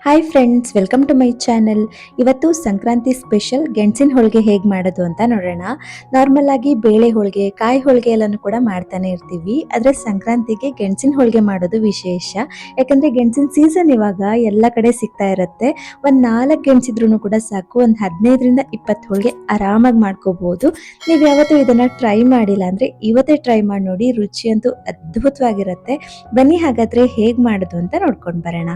Hi friends, welcome to my channel. ಇವತ್ತು Sankranti special ಗೆಣಸಿನ ಹೋಳಿಗೆ ಹೇಗೆ ಮಾಡೋದು ಅಂತ ನೋಡೋಣ. ನಾರ್ಮಲ್ ಆಗಿ ಬೇಳೆ ಹೋಳಿಗೆ, ಕಾಯಿ ಹೋಳಿಗೆ ಎಲ್ಲನೂ ಕೂಡ ಮಾಡ್ತಾನೆ ಇರ್ತೀವಿ. ಆದರೆ ಸಂಕ್ರಾಂತಿಗೆ ಗೆಣಸಿನ ಹೋಳಿಗೆ ಮಾಡೋದು ವಿಶೇಷ. ಯಾಕಂದರೆ ಗೆಣಸಿನ ಸೀಸನ್ ಇವಾಗ ಎಲ್ಲ ಕಡೆ ಸಿಗ್ತಾ ಇರುತ್ತೆ. ಒಂದು 4 ಗೆಣಸಿದ್ರೂ ಕೂಡ ಸಾಕು, ಒಂದು 15ರಿಂದ 20 ಹೋಳಿಗೆ ಆರಾಮಾಗಿ ಮಾಡ್ಕೋಬೋದು. ನೀವು ಯಾವತ್ತೂ ಇದನ್ನು ಟ್ರೈ ಮಾಡಿಲ್ಲ ಅಂದರೆ ಇವತ್ತೇ ಟ್ರೈ ಮಾಡಿ ನೋಡಿ, ರುಚಿ ಅಂತೂ ಅದ್ಭುತವಾಗಿರುತ್ತೆ. ಬನ್ನಿ ಹಾಗಾದರೆ ಹೇಗೆ ಮಾಡೋದು ಅಂತ ನೋಡ್ಕೊಂಡು ಬರೋಣ.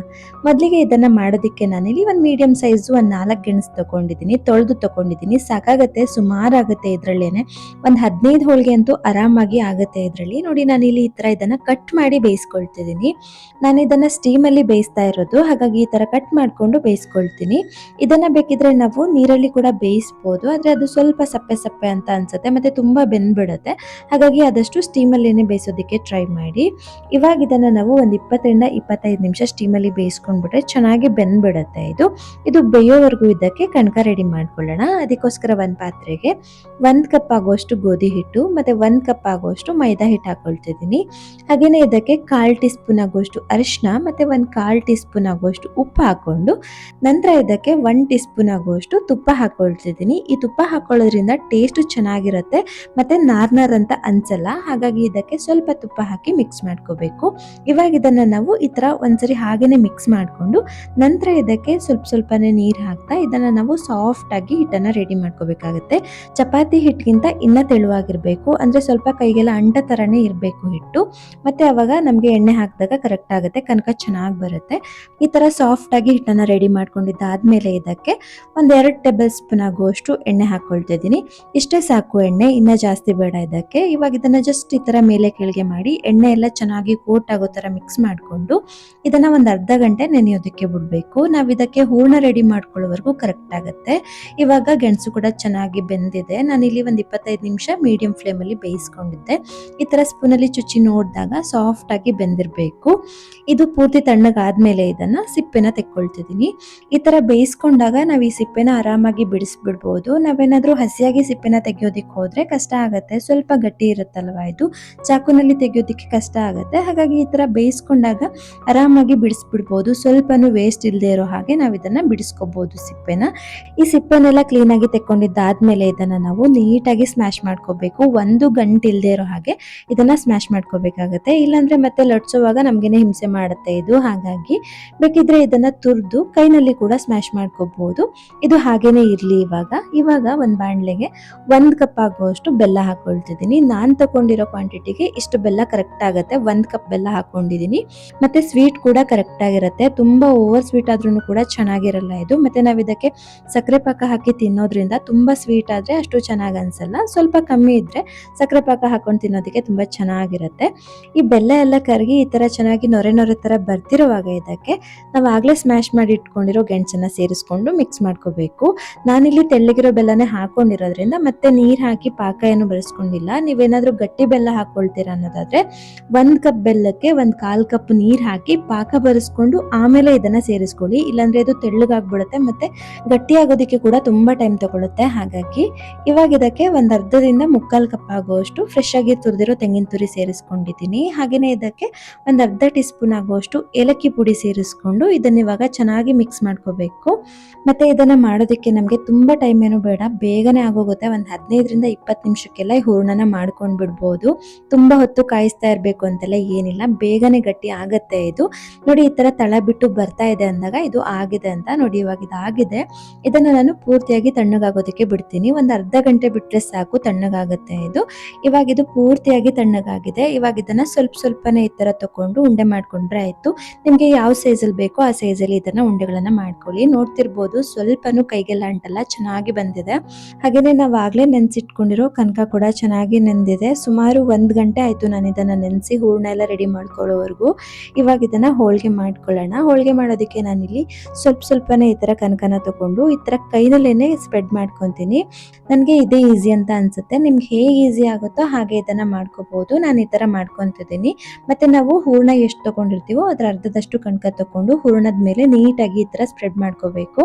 ಮೊದಲಿಗೆ ಇದನ್ನು ಮಾಡೋದಕ್ಕೆ ನಾನಿಲ್ಲಿ ಒಂದು ಮೀಡಿಯಂ ಸೈಜು ಒಂದು 4 ಗೆಣಸು ತಗೊಂಡಿದ್ದೀನಿ, ತೊಳೆದು ತಗೊಂಡಿದ್ದೀನಿ. ಸಾಕಾಗತ್ತೆ, ಸುಮಾರಾಗುತ್ತೆ. ಇದರಲ್ಲೇನೆ ಒಂದು 15 ಹೋಳಿಗೆ ಅಂತೂ ಆರಾಮಾಗಿ ಆಗುತ್ತೆ ಇದರಲ್ಲಿ. ನೋಡಿ, ನಾನಿಲ್ಲಿ ಈ ಥರ ಇದನ್ನು ಕಟ್ ಮಾಡಿ ಬೇಯಿಸ್ಕೊಳ್ತಿದ್ದೀನಿ. ನಾನು ಇದನ್ನು ಸ್ಟೀಮಲ್ಲಿ ಬೇಯಿಸ್ತಾ ಇರೋದು, ಹಾಗಾಗಿ ಈ ಥರ ಕಟ್ ಮಾಡಿಕೊಂಡು ಬೇಯಿಸ್ಕೊಳ್ತೀನಿ. ಇದನ್ನು ಬೇಕಿದ್ರೆ ನಾವು ನೀರಲ್ಲಿ ಕೂಡ ಬೇಯಿಸ್ಬೋದು, ಆದರೆ ಅದು ಸ್ವಲ್ಪ ಸಪ್ಪೆ ಸಪ್ಪೆ ಅಂತ ಅನ್ಸುತ್ತೆ, ಮತ್ತು ತುಂಬ ಬೆಂದ್ಬಿಡುತ್ತೆ. ಹಾಗಾಗಿ ಆದಷ್ಟು ಸ್ಟೀಮಲ್ಲೇನೆ ಬೇಯಿಸೋದಕ್ಕೆ ಟ್ರೈ ಮಾಡಿ. ಇವಾಗ ಇದನ್ನು ನಾವು ಒಂದು 20ರಿಂದ 25 ನಿಮಿಷ ಸ್ಟೀಮಲ್ಲಿ ಬೇಯಿಸ್ಕೊಂಡ್ಬಿಟ್ರೆ ಚೆನ್ನಾಗಿ ಬೆಂದ್ಬಿಡುತ್ತೆ. ಇದು ಬೇಯೋವರೆಗೂ ಇದಕ್ಕೆ ಕಣಕ ರೆಡಿ ಮಾಡ್ಕೊಳ್ಳೋಣ. ಅದಕ್ಕೋಸ್ಕರ ಒಂದು ಪಾತ್ರೆಗೆ 1 ಕಪ್ ಆಗುವಷ್ಟು ಗೋಧಿ ಹಿಟ್ಟು ಮತ್ತೆ 1 ಕಪ್ ಆಗುವಷ್ಟು ಮೈದಾ ಹಿಟ್ಟು ಹಾಕೊಳ್ತಿದ್ದೀನಿ. ಹಾಗೇನೆ ಇದಕ್ಕೆ 1/4 ಟೀ ಸ್ಪೂನ್ ಆಗುವಷ್ಟು ಅರಿಶಿನ ಮತ್ತೆ 1/4 ಟೀ ಸ್ಪೂನ್ ಆಗುವಷ್ಟು ಉಪ್ಪು ಹಾಕೊಂಡು, ನಂತರ ಇದಕ್ಕೆ 1 ಟೀ ಸ್ಪೂನ್ ಆಗುವಷ್ಟು ತುಪ್ಪ ಹಾಕೊಳ್ತಿದ್ದೀನಿ. ಈ ತುಪ್ಪ ಹಾಕೊಳ್ಳೋದ್ರಿಂದ ಟೇಸ್ಟ್ ಚೆನ್ನಾಗಿರುತ್ತೆ ಮತ್ತೆ ನಾರ್ನಾರ್ ಅಂತ ಅನ್ಸಲ್ಲ. ಹಾಗಾಗಿ ಇದಕ್ಕೆ ಸ್ವಲ್ಪ ತುಪ್ಪ ಹಾಕಿ ಮಿಕ್ಸ್ ಮಾಡ್ಕೋಬೇಕು. ಇವಾಗ ಇದನ್ನ ನಾವು ಈ ತರ ಒಂದ್ಸರಿ ಹಾಗೇನೆ ಮಿಕ್ಸ್ ಮಾಡ್ಕೊಂಡು, ನಂತರ ಇದಕ್ಕೆ ಸ್ವಲ್ಪನೇ ನೀರು ಹಾಕ್ತಾ ಇದನ್ನ ನಾವು ಸಾಫ್ಟ್ ಆಗಿ ಹಿಟ್ಟನ್ನ ರೆಡಿ ಮಾಡ್ಕೋಬೇಕಾಗುತ್ತೆ. ಚಪಾತಿ ಹಿಟ್ಟಿಗಿಂತ ಇನ್ನ ತೆಳುವಾಗಿರ್ಬೇಕು, ಅಂದ್ರೆ ಸ್ವಲ್ಪ ಕೈಗೆಲ್ಲ ಅಂಟ ತರನೇ ಇರಬೇಕು ಹಿಟ್ಟು. ಮತ್ತೆ ಅವಾಗ ನಮ್ಗೆ ಎಣ್ಣೆ ಹಾಕಿದಾಗ ಕರೆಕ್ಟ್ ಆಗುತ್ತೆ, ಕನಕ ಚೆನ್ನಾಗಿ ಬರುತ್ತೆ. ಈ ತರ ಸಾಫ್ಟ್ ಆಗಿ ಹಿಟ್ಟನ್ನ ರೆಡಿ ಮಾಡ್ಕೊಂಡಿದ್ದಾದ್ಮೇಲೆ ಇದಕ್ಕೆ 1-2 ಟೇಬಲ್ ಸ್ಪೂನ್ ಆಗುವಷ್ಟು ಎಣ್ಣೆ ಹಾಕೊಳ್ತಿದ್ದೀನಿ. ಇಷ್ಟೇ ಸಾಕು ಎಣ್ಣೆ, ಇನ್ನ ಜಾಸ್ತಿ ಬೇಡ ಇದಕ್ಕೆ. ಇವಾಗ ಇದನ್ನ ಜಸ್ಟ್ ಈ ತರ ಮೇಲೆ ಕೆಳಗೆ ಮಾಡಿ ಎಣ್ಣೆ ಎಲ್ಲ ಚೆನ್ನಾಗಿ ಕೋಟ್ ಆಗೋ ತರ ಮಿಕ್ಸ್ ಮಾಡ್ಕೊಂಡು ಇದನ್ನ ಒಂದು ಅರ್ಧ ಗಂಟೆ ನೆನೆಯೋದಕ್ಕೆ ಬಿಡ್ಬೇಕು. ನಾವು ಇದಕ್ಕೆ ಹೂರ್ಣ ರೆಡಿ ಮಾಡ್ಕೊಳ್ಳೋವರೆಗೂ ಕರೆಕ್ಟ್ ಆಗುತ್ತೆ. ಇವಾಗ ಗೆಣಸು ಕೂಡ ಚೆನ್ನಾಗಿ ಬೆಂದಿದೆ. ನಾನಿಲ್ಲಿ ಒಂದು 25 ನಿಮಿಷ ಮೀಡಿಯಂ ಫ್ಲೇಮ್ ಅಲ್ಲಿ ಬೇಯಿಸ್ಕೊಂಡಿದ್ದೆ. ಈ ತರ ಸ್ಪೂನಲ್ಲಿ ಚುಚ್ಚಿ ನೋಡಿದಾಗ ಸಾಫ್ಟ್ ಆಗಿ ಬೆಂದಿರಬೇಕು. ಇದು ಪೂರ್ತಿ ತಣ್ಣಗಾದ್ಮೇಲೆ ಇದನ್ನ ಸಿಪ್ಪೆನ ತೆಕ್ಕೊಳ್ತಿದ್ದೀನಿ. ಈ ತರ ಬೇಯಿಸ್ಕೊಂಡಾಗ ನಾವು ಈ ಸಿಪ್ಪೆನ ಆರಾಮಾಗಿ ಬಿಡಿಸ್ಬಿಡ್ಬೋದು. ನಾವೇನಾದ್ರೂ ಹಸಿಯಾಗಿ ಸಿಪ್ಪೆನ ತೆಗೆಯೋದಿಕ್ಕೆ ಹೋದ್ರೆ ಕಷ್ಟ ಆಗುತ್ತೆ, ಸ್ವಲ್ಪ ಗಟ್ಟಿ ಇರುತ್ತಲ್ವಾ, ಇದು ಚಾಕುನಲ್ಲಿ ತೆಗೆಯೋದಿಕ್ಕೆ ಕಷ್ಟ ಆಗುತ್ತೆ. ಹಾಗಾಗಿ ಈ ತರ ಬೇಯಿಸ್ಕೊಂಡಾಗ ಆರಾಮಾಗಿ ಬಿಡಿಸ್ಬಿಡ್ಬೋದು. ಸ್ವಲ್ಪನೂ ವೇಸ್ಟ್ ಇಲ್ಲದೆ ಇರೋ ಹಾಗೆ ನಾವು ಇದನ್ನ ಬಿಡಿಸ್ಕೋಬಹುದು ಸಿಪ್ಪೆನ. ಈ ಸಿಪ್ಪೆನೆಲ್ಲ ಕ್ಲೀನ್ ಆಗಿ ತೆಕ್ಕೊಂಡಿದ್ದಾದ್ಮೇಲೆ ಇದನ್ನ ನಾವು ನೀಟಾಗಿ ಸ್ಮ್ಯಾಶ್ ಮಾಡ್ಕೋಬೇಕು. ಒಂದು ಗಂಟು ಇಲ್ಲದೆ ಇರೋ ಹಾಗೆ ಇದನ್ನ ಸ್ಮ್ಯಾಶ್ ಮಾಡ್ಕೋಬೇಕಾಗತ್ತೆ, ಇಲ್ಲಾಂದ್ರೆ ಮತ್ತೆ ಲಟ್ಸೋವಾಗ ನಮ್ಗೇನೆ ಹಿಂಸೆ ಮಾಡುತ್ತೆ ಇದು. ಹಾಗಾಗಿ ಬೇಕಿದ್ರೆ ಇದನ್ನ ತುರ್ದು ಕೈನಲ್ಲಿ ಕೂಡ ಸ್ಮ್ಯಾಶ್ ಮಾಡ್ಕೋಬಹುದು. ಇದು ಹಾಗೇನೆ ಇರ್ಲಿ. ಇವಾಗ ಒಂದು ಬಾಣಲೆಗೆ 1 ಕಪ್ ಆಗುವಷ್ಟು ಬೆಲ್ಲ ಹಾಕೊಳ್ತಿದ್ದೀನಿ. ನಾನ್ ತಗೊಂಡಿರೋ ಕ್ವಾಂಟಿಟಿಗೆ ಇಷ್ಟು ಬೆಲ್ಲ ಕರೆಕ್ಟ್ ಆಗುತ್ತೆ. 1 ಕಪ್ ಬೆಲ್ಲ ಹಾಕೊಂಡಿದ್ದೀನಿ. ಮತ್ತೆ ಸ್ವೀಟ್ ಕೂಡ ಕರೆಕ್ಟ್ ಆಗಿರುತ್ತೆ, ತುಂಬಾ ಓವರ್ ಸ್ವೀಟ್ ಆದ್ರೂ ಕೂಡ ಚೆನ್ನಾಗಿರಲ್ಲ ಇದು. ಮತ್ತೆ ನಾವು ಇದಕ್ಕೆ ಸಕ್ಕರೆ ಪಾಕ ಹಾಕಿ ತಿನ್ನೋದ್ರಿಂದ ತುಂಬಾ ಸ್ವೀಟ್ ಆದ್ರೆ ಅಷ್ಟು ಚೆನ್ನಾಗಿ ಅನ್ಸಲ್ಲ. ಸ್ವಲ್ಪ ಕಮ್ಮಿ ಇದ್ರೆ ಸಕ್ಕರೆ ಪಾಕ ಹಾಕೊಂಡು ತಿನ್ನೋದಕ್ಕೆ ತುಂಬಾ ಚೆನ್ನಾಗಿರುತ್ತೆ. ಈ ಬೆಲ್ಲ ಎಲ್ಲ ಕರಗಿ ಈ ತರ ಚೆನ್ನಾಗಿ ನೊರೆ ತರ ಬರ್ತಿರುವಾಗ ಇದಕ್ಕೆ ನಾವು ಆಗ್ಲೇ ಸ್ಮ್ಯಾಶ್ ಮಾಡಿ ಇಟ್ಕೊಂಡಿರೋ ಗೆಣಸನ್ನ ಸೇರಿಸ್ಕೊಂಡು ಮಿಕ್ಸ್ ಮಾಡ್ಕೋಬೇಕು. ನಾನಿಲ್ಲಿ ತೆಳ್ಳಗಿರೋ ಬೆಲ್ಲನೇ ಹಾಕೊಂಡಿರೋದ್ರಿಂದ ಮತ್ತೆ ನೀರ್ ಹಾಕಿ ಪಾಕ ಏನು ಬೆಳೆಸ್ಕೊಂಡಿಲ್ಲ. ನೀವೇನಾದ್ರೂ ಗಟ್ಟಿ ಬೆಲ್ಲ ಹಾಕೊಳ್ತೀರಾ ಅನ್ನೋದಾದ್ರೆ 1 ಕಪ್ ಬೆಲ್ಲಕ್ಕೆ 1/4 ಕಪ್ ನೀರ್ ಹಾಕಿ ಪಾಕ ಬರೆಸ್ಕೊಂಡು ಆಮೇಲೆ ಇದನ್ನ ಸೇರಿಸ್ಕೊಳ್ಳಿ. ಇಲ್ಲಾಂದ್ರೆ ಇದು ತೆಳ್ಳಗಾಗ್ಬಿಡುತ್ತೆ ಮತ್ತೆ ಗಟ್ಟಿ ಆಗೋದಕ್ಕೆ ಕೂಡ ತುಂಬಾ ಟೈಮ್ ತಗೊಳುತ್ತೆ. ಹಾಗಾಗಿ ಇವಾಗ ಇದಕ್ಕೆ 1/2ದಿಂದ 3/4 ಕಪ್ ಆಗುವಷ್ಟು ಫ್ರೆಶ್ ಆಗಿ ತುರಿದಿರೋ ತೆಂಗಿನ ತುರಿ ಸೇರಿಸ್ಕೊಂಡಿದ್ದೀನಿ. ಹಾಗೇನೆ ಇದಕ್ಕೆ 1/2 ಟೀ ಸ್ಪೂನ್ ಆಗುವಷ್ಟು ಏಲಕ್ಕಿ ಪುಡಿ ಸೇರಿಸ್ಕೊಂಡು ಇದನ್ನ ಇವಾಗ ಚೆನ್ನಾಗಿ ಮಿಕ್ಸ್ ಮಾಡ್ಕೋಬೇಕು. ಮತ್ತೆ ಇದನ್ನ ಮಾಡೋದಕ್ಕೆ ನಮ್ಗೆ ತುಂಬಾ ಟೈಮ್ ಏನು ಬೇಡ, ಬೇಗನೆ ಆಗೋಗುತ್ತೆ. ಒಂದು 15ರಿಂದ 20 ನಿಮಿಷಕ್ಕೆಲ್ಲ ಈ ಹೂರ್ಣನ ಮಾಡ್ಕೊಂಡ್ ಬಿಡ್ಬೋದು. ತುಂಬಾ ಹೊತ್ತು ಕಾಯಿಸ್ತಾ ಇರ್ಬೇಕು ಅಂತೆಲ್ಲ ಏನಿಲ್ಲ, ಬೇಗನೆ ಗಟ್ಟಿ ಆಗತ್ತೆ ಇದು. ನೋಡಿ, ಈ ತರ ತಳ ಬಿಟ್ಟು ಬರ್ತಾ ಇದೆ ಅಂದಾಗ ಇದು ಆಗಿದೆ ಅಂತ. ನೋಡಿ, ಇವಾಗ ಇದಾಗಿದೆ. ಇದನ್ನ ನಾನು ಪೂರ್ತಿಯಾಗಿ ತಣ್ಣಗಾಗೋದಕ್ಕೆ ಬಿಡ್ತೀನಿ. ಒಂದು ಅರ್ಧ ಗಂಟೆ ಬಿಟ್ರೆ ಸಾಕು, ತಣ್ಣಗಾಗುತ್ತೆ ಇದು. ಇವಾಗ ಇದು ಪೂರ್ತಿಯಾಗಿ ತಣ್ಣಗಾಗಿದೆ. ಇವಾಗ ಇದನ್ನ ಸ್ವಲ್ಪನೇ ಈ ತರ ತಕೊಂಡು ಉಂಡೆ ಮಾಡ್ಕೊಂಡ್ರೆ ಆಯ್ತು. ನಿಮ್ಗೆ ಯಾವ ಸೈಜಲ್ಲಿ ಬೇಕೋ ಆ ಸೈಜಲ್ಲಿ ಇದನ್ನ ಉಂಡೆಗಳನ್ನ ಮಾಡ್ಕೊಳ್ಳಿ. ನೋಡ್ತಿರ್ಬೋದು, ಸ್ವಲ್ಪನೂ ಕೈಗೆಲ್ಲ ಅಂಟಲ್ಲ, ಚೆನ್ನಾಗಿ ಬಂದಿದೆ. ಹಾಗೇನೆ ನಾವು ಆಗ್ಲೇ ನೆನ್ಸಿಟ್ಕೊಂಡಿರೋ ಕನಕ ಕೂಡ ಚೆನ್ನಾಗಿ ನೆಂದಿದೆ. ಸುಮಾರು 1 ಗಂಟೆ ಆಯ್ತು ನಾನು ಇದನ್ನ ನೆನೆಸಿ ಹೂರ್ಣ ಎಲ್ಲ ರೆಡಿ ಮಾಡ್ಕೊಳ್ಳೋವರೆಗೂ. ಇವಾಗ ಇದನ್ನ ಹೋಳಿಗೆ ಮಾಡ್ಕೊಳ್ಳೋಣ. ಹೋಳಿಗೆ ಮಾಡೋದಕ್ಕೆ ನಾನಿಲ್ಲಿ ಸ್ವಲ್ಪನೇ ಈ ತರ ಕನಕನ ತಗೊಂಡು ಈ ತರ ಕೈನಲ್ಲೇನೆ ಸ್ಪ್ರೆಡ್ ಮಾಡ್ಕೊತೀನಿ. ನನಗೆ ಇದೇ ಈಸಿ ಅಂತ ಅನ್ಸುತ್ತೆ. ನಿಮ್ಗೆ ಹೇಗೆ ಈಸಿ ಆಗುತ್ತೋ ಹಾಗೆ ಇದನ್ನ ಮಾಡ್ಕೋಬಹುದು. ನಾನು ಈ ತರ ಮಾಡ್ಕೊಂತಿದ್ದೀನಿ. ಮತ್ತೆ ನಾವು ಹೂರ್ಣ ಎಷ್ಟು ತಗೊಂಡಿರ್ತೀವೋ ಅದ್ರ ಅರ್ಧದಷ್ಟು ಕನಕ ತಗೊಂಡು ಹೂರ್ಣದ ಮೇಲೆ ನೀಟಾಗಿ ಈ ತರ ಸ್ಪ್ರೆಡ್ ಮಾಡ್ಕೋಬೇಕು.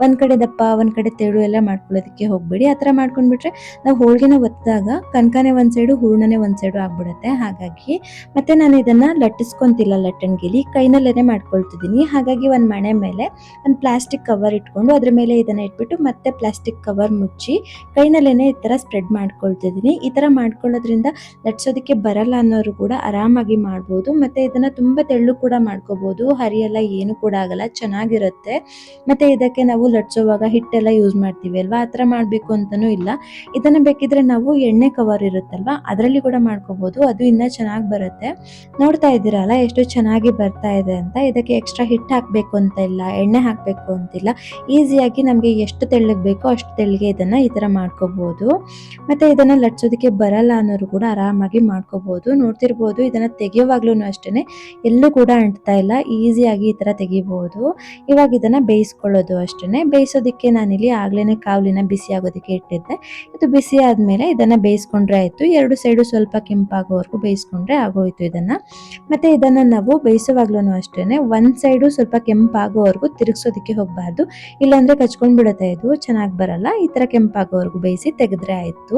ಒಂದ್ ಕಡೆ ದಪ್ಪ ಒಂದ್ ಕಡೆ ತೆಳು ಎಲ್ಲ ಮಾಡ್ಕೊಳ್ಳೋದಕ್ಕೆ ಹೋಗ್ಬೇಡಿ. ಆ ತರ ಮಾಡ್ಕೊಂಡ್ಬಿಟ್ರೆ ನಾವು ಹೋಳಿಗೆನ ಒತ್ತಿದಾಗ ಕನಕನೇ ಒಂದ್ ಸೈಡು ಹೂರ್ಣನೇ ಒಂದ್ ಸೈಡು ಆಗ್ಬಿಡುತ್ತೆ. ಹಾಗಾಗಿ ಮತ್ತೆ ನಾನು ಇದನ್ನ ಲಟ್ಟಿಸ್ಕೊಂತಿಲ್ಲ ಲಟ್ಟಣಿಗೆಲಿ, ಕೈನಲ್ಲೇನೆ ಮಾಡ್ಕೊಳ್ತಿದ್ದೀನಿ. ಹಾಗಾಗಿ ಒಂದು ಮಣೆ ಮೇಲೆ ಒಂದು ಪ್ಲಾಸ್ಟಿಕ್ ಕವರ್ ಇಟ್ಕೊಂಡು ಅದ್ರ ಮೇಲೆ ಇದನ್ನ ಇಟ್ಬಿಟ್ಟು ಮತ್ತೆ ಪ್ಲಾಸ್ಟಿಕ್ ಕವರ್ ಮುಚ್ಚಿ ಕೈನಲ್ಲೇನೆ ಈ ತರ ಸ್ಪ್ರೆಡ್ ಮಾಡ್ಕೊಳ್ತಿದ್ದೀನಿ. ಈ ತರ ಮಾಡ್ಕೊಳ್ಳೋದ್ರಿಂದ ಲಟ್ಸೋದಕ್ಕೆ ಬರಲ್ಲ ಅನ್ನೋರು ಕೂಡ ಆರಾಮಾಗಿ ಮಾಡ್ಬೋದು. ಮತ್ತೆ ಇದನ್ನ ತುಂಬಾ ತೆಳ್ಳು ಕೂಡ ಮಾಡ್ಕೋಬಹುದು, ಹರಿಯೆಲ್ಲ ಏನು ಕೂಡ ಆಗಲ್ಲ, ಚೆನ್ನಾಗಿರುತ್ತೆ. ಮತ್ತೆ ಇದಕ್ಕೆ ನಾವು ಲಟ್ಸೋವಾಗ ಹಿಟ್ಟೆಲ್ಲ ಯೂಸ್ ಮಾಡ್ತೀವಿ ಅಲ್ವಾ, ಆ ತರ ಮಾಡ್ಬೇಕು ಅಂತಾನೂ ಇಲ್ಲ. ಇದನ್ನ ಬೇಕಿದ್ರೆ ನಾವು ಎಣ್ಣೆ ಕವರ್ ಇರುತ್ತಲ್ವಾ ಅದರಲ್ಲಿ ಕೂಡ ಮಾಡ್ಕೋಬಹುದು, ಅದು ಇನ್ನ ಚೆನ್ನಾಗಿ ಬರುತ್ತೆ. ನೋಡ್ತಾ ಇದ್ದೀರಲ್ಲ ಎಷ್ಟು ಚೆನ್ನಾಗಿ ಬರ್ತಾ ಇದೆ ಅಂತ. ಇದಕ್ಕೆ ಎಕ್ಸ್ಟ್ರಾ ಹಿಟ್ಟು ಹಾಕ್ಬೇಕು ಅಂತ ಇಲ್ಲ, ಎಣ್ಣೆ ಹಾಕ್ಬೇಕು ಅಂತಿಲ್ಲ. ಈಸಿಯಾಗಿ ನಮಗೆ ಎಷ್ಟು ತೆಳ್ಳಗೆ ಬೇಕೋ ಅಷ್ಟು ತೆಳ್ಳಗೆ ಇದನ್ನ ಈ ತರ ಮಾಡ್ಕೋಬಹುದು. ಮತ್ತೆ ಇದನ್ನ ಲಟ್ಸೋದಕ್ಕೆ ಬರಲ್ಲ ಅನ್ನೋರು ಕೂಡ ಆರಾಮಾಗಿ ಮಾಡ್ಕೋಬಹುದು. ನೋಡ್ತಿರ್ಬೋದು ಇದನ್ನ ತೆಗೆಯುವಾಗ್ಲೂ ಅಷ್ಟೇನೆ ಎಲ್ಲೂ ಕೂಡ ಅಂಟ್ತಾ ಇಲ್ಲ, ಈಸಿಯಾಗಿ ಈ ತರ ತೆಗಿಬಹುದು. ಇವಾಗ ಇದನ್ನ ಬೇಯಿಸ್ಕೊಳ್ಳೋದು ಅಷ್ಟೇನೆ. ಬೇಯಿಸೋದಕ್ಕೆ ನಾನಿಲ್ಲಿ ಆಗ್ಲೇನೆ ಕಾವಲಿನ ಬಿಸಿ ಆಗೋದಕ್ಕೆ ಇಟ್ಟಿದ್ದೆ. ಇದು ಬಿಸಿ ಆದ್ಮೇಲೆ ಇದನ್ನ ಬೇಯಿಸ್ಕೊಂಡ್ರೆ ಆಯ್ತು. ಎರಡು ಸೈಡು ಸ್ವಲ್ಪ ಕೆಂಪಾಗೋವರೆಗೂ ಬೇಯಿಸ್ಕೊಂಡ್ರೆ ಆಗೋಯ್ತು ಇದನ್ನ. ಮತ್ತೆ ಇದನ್ನ ನಾವು ಬೇಯಿಸುವಾಗ್ಲೂ ಅಷ್ಟೇನೆ ಒಂದ್ ಸೈಡು ಸ್ವಲ್ಪ ಕೆಂಪಾಗೋವರೆಗೂ ತಿರುಗಿಸೋದಕ್ಕೆ ಹೋಗ್ಬಾರ್ದು, ಇಲ್ಲಾಂದ್ರೆ ಕಚ್ಕೊಂಡ್ ಬಿಡುತ್ತೆ, ಇದು ಚೆನ್ನಾಗಿ ಬರಲ್ಲ. ಈ ತರ ಕೆಂಪಾಗೋವರೆಗೂ ಬೇಯಿಸಿ ತೆಗೆದ್ರೆ ಆಯ್ತು.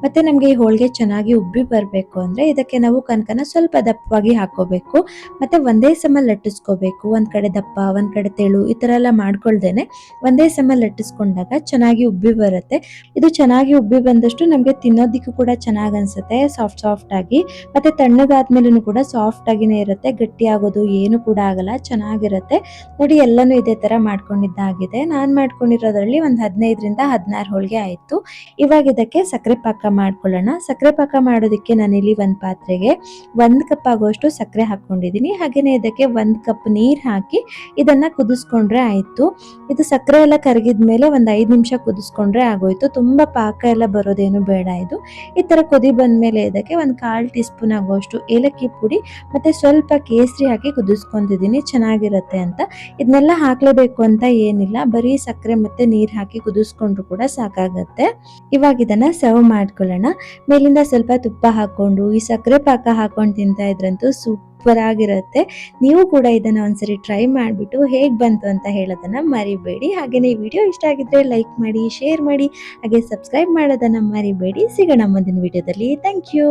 ಮತ್ತೆ ನಮ್ಗೆ ಈ ಹೋಳಿಗೆ ಚೆನ್ನಾಗಿ ಉಬ್ಬಿ ಬರ್ಬೇಕು ಅಂದ್ರೆ ಇದಕ್ಕೆ ನಾವು ಕನಕನ ಸ್ವಲ್ಪ ದಪ್ಪವಾಗಿ ಹಾಕೋಬೇಕು. ಮತ್ತೆ ಒಂದೇ ಸಮ ಲಟ್ಟಿಸ್ಕೋಬೇಕು, ಒಂದ್ ಕಡೆ ದಪ್ಪ ಒಂದ್ ಕಡೆ ತೆಳು ಈ ತರ ಎಲ್ಲ ಮಾಡ್ಕೊಳ್ದೇನೆ ಒಂದೇ ಸಮ ಲಟ್ಟಿಸ್ಕೊಂಡಾಗ ಚೆನ್ನಾಗಿ ಉಬ್ಬಿ ಬರುತ್ತೆ. ಇದು ಚೆನ್ನಾಗಿ ಉಬ್ಬಿ ಬಂದಷ್ಟು ನಮ್ಗೆ ತಿನ್ನೋದಿಕ್ಕೂ ಕೂಡ ಚೆನ್ನಾಗ್ ಅನ್ಸುತ್ತೆ, ಸಾಫ್ಟ್ ಆಗಿ. ಮತ್ತೆ ತಣ್ಣಗಾದ್ಮೇಲೂ ಕೂಡ ಸಾಫ್ಟ್ ಆಗಿನೇ ಇರುತ್ತೆ, ಗಟ್ಟಿ ಆಗೋದು ಏನು ಕೂಡ ಆಗಲ್ಲ, ಚೆನ್ನಾಗಿರುತ್ತೆ. ನೋಡಿ ಎಲ್ಲಾನು ಇದೇ ತರ ಮಾಡ್ಕೊಂಡಿದ್ದಾಗಿದೆ. ನಾನ್ ಮಾಡ್ಕೊಂಡಿರೋದ್ರಲ್ಲಿ ಒಂದ್ 15ರಿಂದ 16 ಹೋಳಿಗೆ ಆಯ್ತು. ಇವಾಗ ಇದಕ್ಕೆ ಸಕ್ಕರೆ ಪಾಕ ಮಾಡ್ಕೊಳ್ಳೋಣ. ಸಕ್ಕರೆ ಪಾಕ ಮಾಡೋದಕ್ಕೆ ನಾನಿಲ್ಲಿ ಒಂದ್ ಪಾತ್ರೆಗೆ 1 ಕಪ್ ಆಗುವಷ್ಟು ಸಕ್ಕರೆ ಹಾಕೊಂಡಿದೀನಿ. ಹಾಗೇನೆ ಇದಕ್ಕೆ 1 ಕಪ್ ನೀರ್ ಹಾಕಿ ಇದನ್ನ ಕುದಿಸ್ಕೊಂಡ್ರೆ ಆಯ್ತು. ಇದು ಸಕ್ಕರೆ ಎಲ್ಲ ಕರಗಿದ್ಮೇಲೆ ಒಂದ್ 5 ನಿಮಿಷ ಕುದಿಸ್ಕೊಂಡ್ರೆ ಆಗೋಯ್ತು. ತುಂಬಾ ಪಾಕ ಎಲ್ಲ ಬರೋದೇನು ಬೇಡ. ಇದು ಈ ತರ ಕುದಿ ಬಂದ್ಮೇಲೆ ಇದಕ್ಕೆ 1/4 ಟೀ ಸ್ಪೂನ್ ಆಗುವಷ್ಟು ಏಲಕ್ಕಿ ಪುಡಿ ಮತ್ತೆ ಸ್ವಲ್ಪ ಕೇಸರಿ ಹಾಕಿ ಕುದಿಸ್ಕೊಂತಿದ್ದೀನಿ, ಚೆನ್ನಾಗಿರುತ್ತೆ ಅಂತ. ಇದನ್ನೆಲ್ಲ ಹಾಕ್ಲೇಬೇಕು ಅಂತ ಏನಿಲ್ಲ, ಬರೀ ಸಕ್ಕರೆ ಮತ್ತೆ ನೀರ್ ಹಾಕಿ ಕುದಿಸ್ಕೊಂಡ್ರು ಕೂಡ ಸಾಕಾಗತ್ತೆ. ಇವಾಗ ಇದನ್ನ ಸರ್ವ್ ಮಾಡ್ಕೊಳ್ಳೋಣ. ಮೇಲಿಂದ ಸ್ವಲ್ಪ ತುಪ್ಪ ಹಾಕೊಂಡು ಈ ಸಕ್ಕರೆ ಪಾಕ ಹಾಕೊಂಡು ತಿಂತಾ ಇದ್ರಂತೂ ಸೂಪರ್ ಆಗಿರುತ್ತೆ. ನೀವು ಕೂಡ ಇದನ್ನ ಒಂದ್ಸರಿ ಟ್ರೈ ಮಾಡ್ಬಿಟ್ಟು ಹೇಗ್ ಬಂತು ಅಂತ ಹೇಳೋದನ್ನ ಮರಿಬೇಡಿ. ಹಾಗೇನೆ ಈ ವಿಡಿಯೋ ಇಷ್ಟ ಆಗಿದ್ರೆ ಲೈಕ್ ಮಾಡಿ, ಶೇರ್ ಮಾಡಿ, ಹಾಗೆ ಸಬ್ಸ್ಕ್ರೈಬ್ ಮಾಡೋದನ್ನ ಮರಿಬೇಡಿ. ಸಿಗೋಣ ಮುಂದಿನ ವಿಡಿಯೋದಲ್ಲಿ. Thank you.